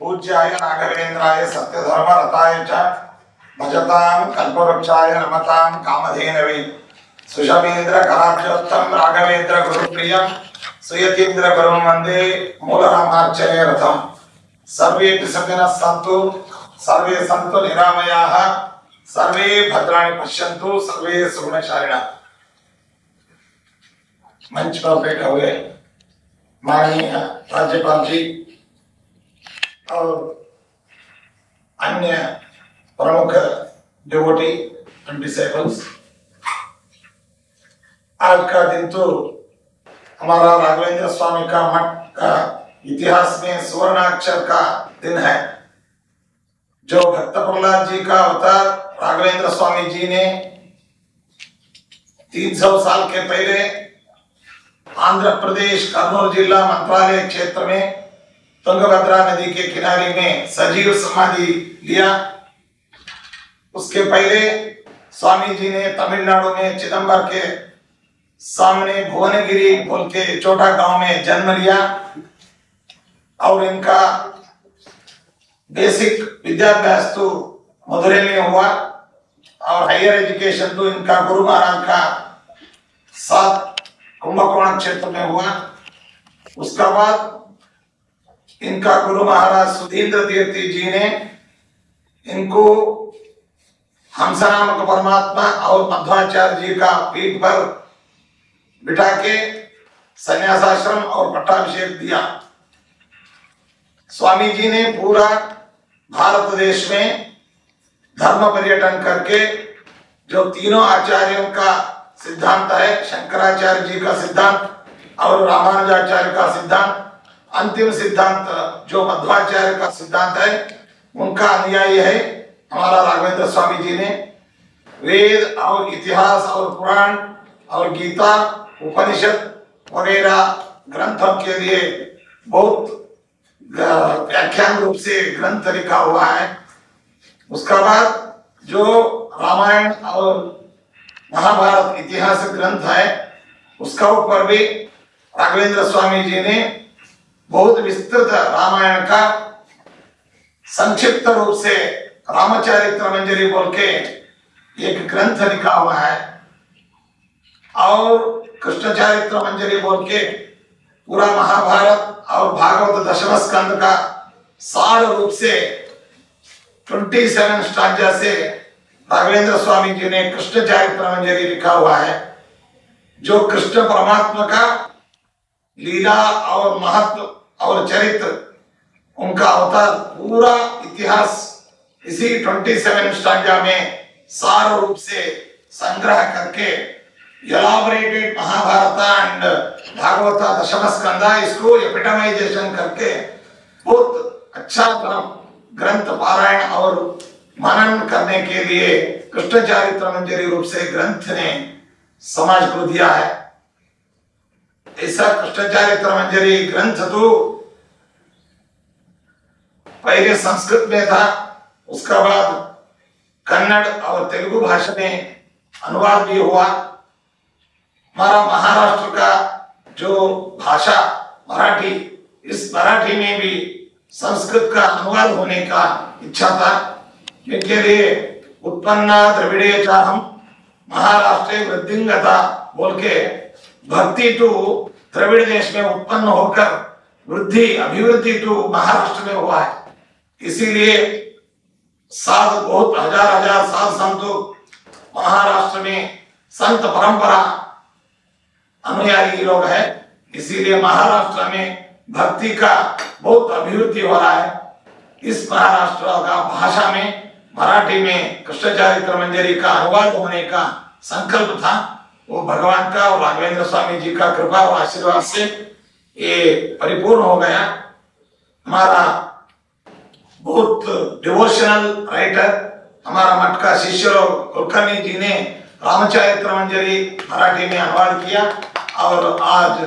पूज्याय राघवेन्द्राय सत्यधर्म रताय च भजतां कल्पवृक्षाय नमतां कामधेनवे सुषमेन्द्र कलाब्जोत्तम राघवेन्द्र गुरुप्रियं सुयतीन्द्र गुरुं वन्दे मूलरामार्चने रथम्। सर्वेऽपि सुखिनः सन्तु, सर्वे सन्तु निरामयाः, सर्वे भद्राणि पश्यन्तु, सर्वे सुगुणशालिनः। मंच पर बैठे हुए माननीय राज्यपाल जी और अन्य प्रमुख डिवोटी एंड डिसेबल्स, आज का दिन तो हमारा राघवेंद्र स्वामी का मठ का इतिहास में सुवर्णाक्षर का दिन है। जो भक्त प्रहलाद जी का अवतार राघवेंद्र स्वामी जी ने 300 साल के पहले आंध्र प्रदेश कर्नूल जिला मंत्रालय क्षेत्र में तुंगभद्रा नदी के किनारे में सजीव समाधि लिया। उसके पहले स्वामी जी ने तमिलनाडु में चिदंबर के सामने भुवनगिरी बोल के छोटा गांव में जन्म लिया और इनका बेसिक विद्याभ्यास तो मदुरै में हुआ और हायर एजुकेशन तो इनका गुरु महाराज का साथ कुंभकोण क्षेत्र में हुआ। उसका बाद इनका गुरु महाराज सुधींद्र तीर्थी जी ने इनको हंस नामक परमात्मा और मध्वाचार्य जी का पीठ पर बिठा के संन्यासाश्रम और पट्टाभिषेक दिया। स्वामी जी ने पूरा भारत देश में धर्म पर्यटन करके जो तीनों आचार्यों का सिद्धांत है, शंकराचार्य जी का सिद्धांत और रामानुजाचार्य का सिद्धांत, अंतिम सिद्धांत जो मध्वाचार्य का सिद्धांत है, उनका अनुयायी है हमारा राघवेंद्र स्वामी जी ने। वेद और इतिहास और पुराण और गीता उपनिषद वगैरह ग्रंथों के लिए बहुत व्याख्यान रूप से ग्रंथ लिखा हुआ है। उसका बाद जो रामायण और महाभारत इतिहास ग्रंथ है, उसका ऊपर भी राघवेंद्र स्वामी जी ने बहुत विस्तृत रामायण का संक्षिप्त रूप से रामचरित्र मंजरी बोल के एक ग्रंथ लिखा हुआ है और कृष्ण चरित्र मंजरी बोल के पूरा महाभारत और भागवत दशम स्कंद का सार रूप से 27 स्टांजा से राघवेंद्र स्वामी जी ने कृष्ण चरित्र मंजरी लिखा हुआ है। जो कृष्ण परमात्मा का लीला और महत्व और चरित्र, उनका अवतार पूरा इतिहास इसी 27 स्टांजा में सार रूप से संग्रह करके एलाबोरेटेड महाभारत एंड भागवत दशम स्कंदा इसको एपिटमाइजेशन करके बहुत अच्छा ग्रंथ पारायण और मनन करने के लिए कृष्ण चरित्र मंजरी रूप से ग्रंथ ने समाज को दिया है। ऐसा कृष्ण चरित्र मंजरी ग्रंथ तो पहले संस्कृत में था, उसका बाद कन्नड़ और तेलुगु भाषा में अनुवाद भी हुआ। हमारा महाराष्ट्र का जो भाषा मराठी, इस मराठी में भी संस्कृत का अनुवाद होने का इच्छा था। इसके लिए उत्पन्ना द्रविड़े चाहम महाराष्ट्र वृद्धिंगता बोल के भक्ति तो द्रविड़ देश में उत्पन्न होकर वृद्धि अभिवृद्धि तो महाराष्ट्र में हुआ है। इसीलिए साध बहुत हजार साध संतों महाराष्ट्र में संत परंपरा अनुयायी लोग है। इसीलिए महाराष्ट्र में भक्ति का बहुत अभिवृद्धि हो रहा है। इस महाराष्ट्र का भाषा में मराठी में कृष्ण चरित्र मंजरी का अनुवाद होने का संकल्प था। वो भगवान का और राघवेंद्र स्वामी जी का कृपा और आशीर्वाद से ये परिपूर्ण हो गया। हमारा बहुत डिवोशनल राइटर हमारा मठ का शिष्य कुलकर्णी जी ने रामचरित्र मंजरी मराठी में अनुवाद किया और आज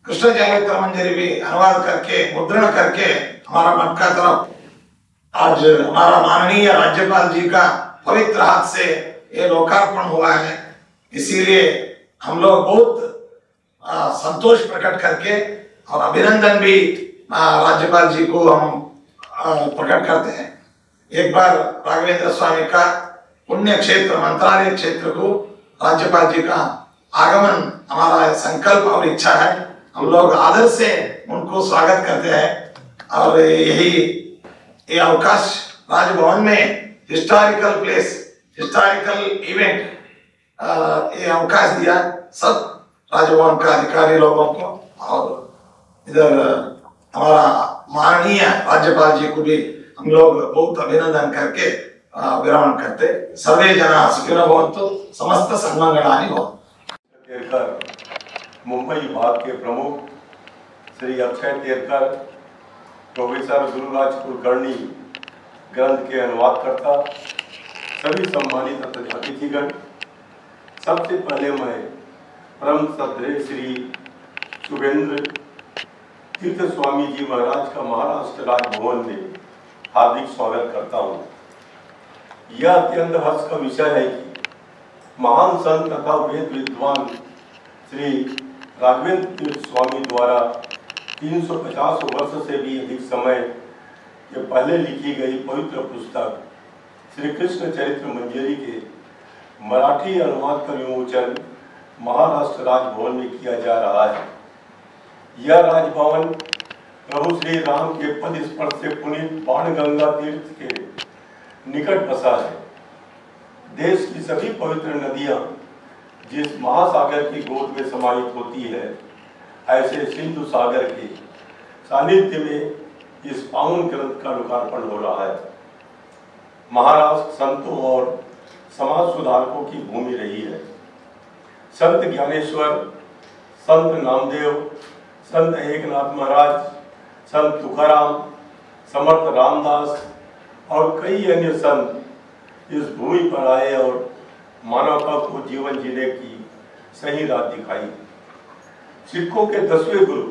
कृष्ण चरित्र मंजरी भी अनुवाद करके मुद्रण करके हमारा मठ का तरफ आज हमारा माननीय राज्यपाल जी का पवित्र हाथ से ये लोकार्पण हुआ है। इसीलिए हम लोग बहुत संतोष प्रकट करके और अभिनंदन भी राज्यपाल जी को हम प्रकट करते हैं। एक बार राघवेंद्र स्वामी का पुण्य क्षेत्र मंत्रालय क्षेत्र को राज्यपाल जी का आगमन हमारा संकल्प और इच्छा है। हम लोग आदर से उनको स्वागत करते हैं और यही ये अवकाश राजभवन में हिस्टोरिकल प्लेस, हिस्टोरिकल इवेंट ये अवकाश दिया सब राजभवन का अधिकारी लोगों को और इधर हमारा माननीय राज्यपाल जी को भी हम लोग बहुत अभिनंदन करके विरमण करते। सर्वे जना सुखिनो भवन्तु, समस्त सन्मंगलानि भवन्तु। मुंबई विभाग के प्रमुख श्री अक्षय तेरकर, प्रोफेसर गुरुराज कुलकर्णी, ग्रंथ के अनुवादकर्ता, सभी सम्मानित अतिथिगण, सबसे पहले मैं परम श्रद्धेय श्री शुभेंद्र तीर्थ स्वामी जी महाराज का महाराष्ट्र राजभवन में हार्दिक स्वागत करता हूँ। यह अत्यंत हर्ष का विषय है कि महान संत तथा वेद विद्वान श्री राघवेंद्र तीर्थ स्वामी द्वारा 350 वर्ष से भी अधिक समय के पहले लिखी गई पवित्र पुस्तक श्री कृष्ण चरित्र मंजरी के मराठी अनुवाद का विमोचन महाराष्ट्र राजभवन में किया जा रहा है। यह राजभवन प्रभु श्री राम के पद स्पर्श से पुनीत बाणगंगा तीर्थ के निकट बसा है। देश की सभी पवित्र नदियां जिस महासागर की गोद में समाहित होती है, ऐसे सिंधु सागर के सानिध्य में इस पावन ग्रंथ का लोकार्पण हो रहा है। महाराष्ट्र संतों और समाज सुधारकों की भूमि रही है। संत ज्ञानेश्वर, संत नामदेव, संत एकनाथ महाराज, संत तुकाराम, समर्थ रामदास और कई अन्य संत इस भूमि पर आए और मानवता को जीवन जीने की सही राह दिखाई। सिखों के 10वें गुरु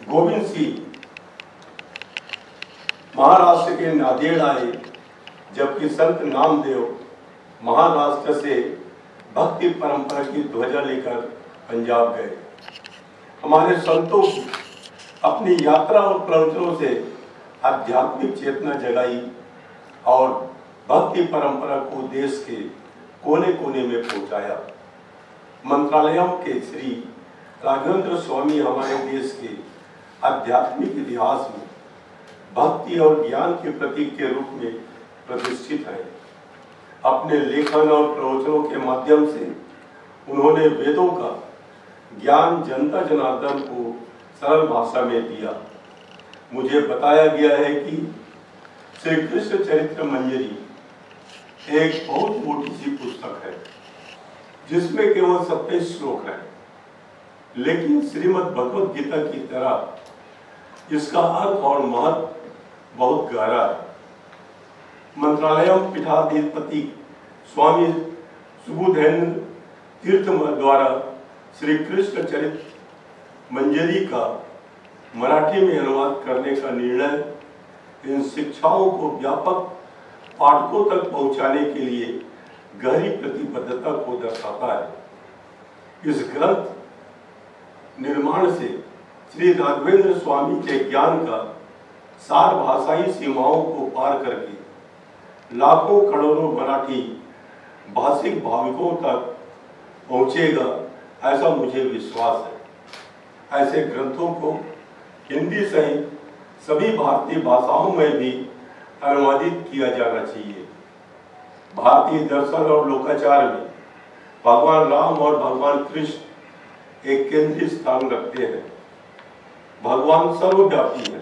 गोविंद सिंह महाराष्ट्र के नांदेड़ आए, जबकि संत नामदेव महाराष्ट्र से भक्ति परंपरा की ध्वजा लेकर पंजाब गए। हमारे संतों अपनी यात्रा और प्रवचनों से आध्यात्मिक चेतना जगाई और भक्ति परंपरा को देश के कोने कोने में पहुंचाया। मंत्रालय के श्री राघवेंद्र स्वामी हमारे देश के आध्यात्मिक इतिहास में भक्ति और ज्ञान के प्रतीक के रूप में प्रतिष्ठित है। अपने लेखन और प्रवचनों के माध्यम से उन्होंने वेदों का ज्ञान जनता जनार्दन को सरल भाषा में दिया। मुझे बताया गया है कि श्री कृष्ण चरित्र मंजरी एक बहुत मोटी सी पुस्तक है जिसमें केवल 27 श्लोक है, लेकिन श्रीमद् भगवद गीता की तरह इसका अर्थ और महत्व बहुत गहरा है। मंत्रालय पीठाधिपति स्वामी सुबुधेन्द्र तीर्थ द्वारा श्री कृष्ण चरित्र मंजरी का मराठी में अनुवाद करने का निर्णय इन शिक्षाओं को व्यापक पाठकों तक पहुंचाने के लिए गहरी प्रतिबद्धता को दर्शाता है। इस ग्रंथ निर्माण से श्री राघवेंद्र स्वामी के ज्ञान का सार भाषाई सीमाओं को पार करके लाखों करोड़ों मराठी भाषिक भाविकों तक पहुंचेगा, ऐसा मुझे विश्वास है। ऐसे ग्रंथों को हिंदी सहित सभी भारतीय भाषाओं में भी अनुवादित किया जाना चाहिए। भारतीय दर्शन और लोकाचार में भगवान राम और भगवान कृष्ण एक केंद्रीय स्थान रखते हैं। भगवान सर्वव्यापी है।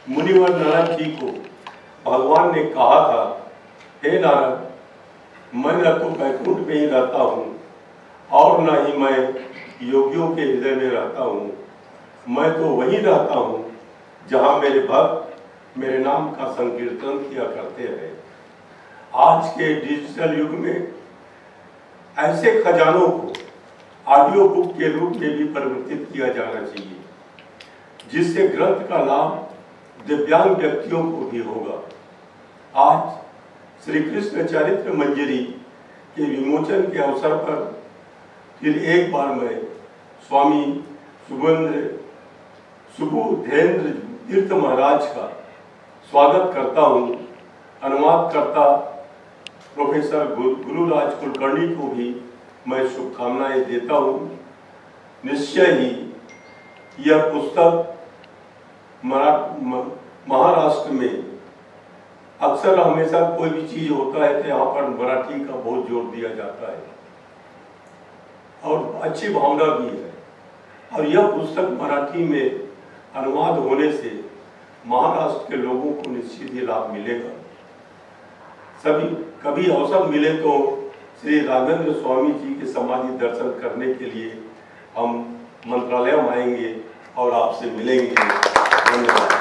मुनिवर नारद जी को भगवान ने कहा था, हे नारद, मैं न तो वैकुंठ में ही रहता हूँ और न ही मैं योगियों के हृदय में रहता हूँ, मैं तो वहीं रहता हूँ जहाँ मेरे भक्त मेरे नाम का संकीर्तन किया करते हैं। आज के डिजिटल युग में ऐसे खजानों को ऑडियो बुक के रूप में भी परिवर्तित किया जाना चाहिए, जिससे ग्रंथ का लाभ दिव्यांग व्यक्तियों को भी होगा। आज श्री कृष्ण चरित्र मंजरी के विमोचन के अवसर पर फिर एक बार मैं स्वामी सुबुधेन्द्र तीर्थ महाराज का स्वागत करता हूँ। अनुवादकर्ता प्रोफेसर गुरुराज कुलकर्णी को भी मैं शुभकामनाएं देता हूँ। निश्चय ही यह पुस्तक महाराष्ट्र में अक्सर हमेशा कोई भी चीज होता है तो यहाँ पर मराठी का बहुत जोर दिया जाता है और अच्छी भावना भी है। और यह पुस्तक मराठी में अनुवाद होने से महाराष्ट्र के लोगों को निश्चित ही लाभ मिलेगा। सभी कभी अवसर मिले तो श्री राघवेंद्र स्वामी जी के समाधि दर्शन करने के लिए हम मंत्रालय आएंगे और आपसे मिलेंगे। धन्यवाद।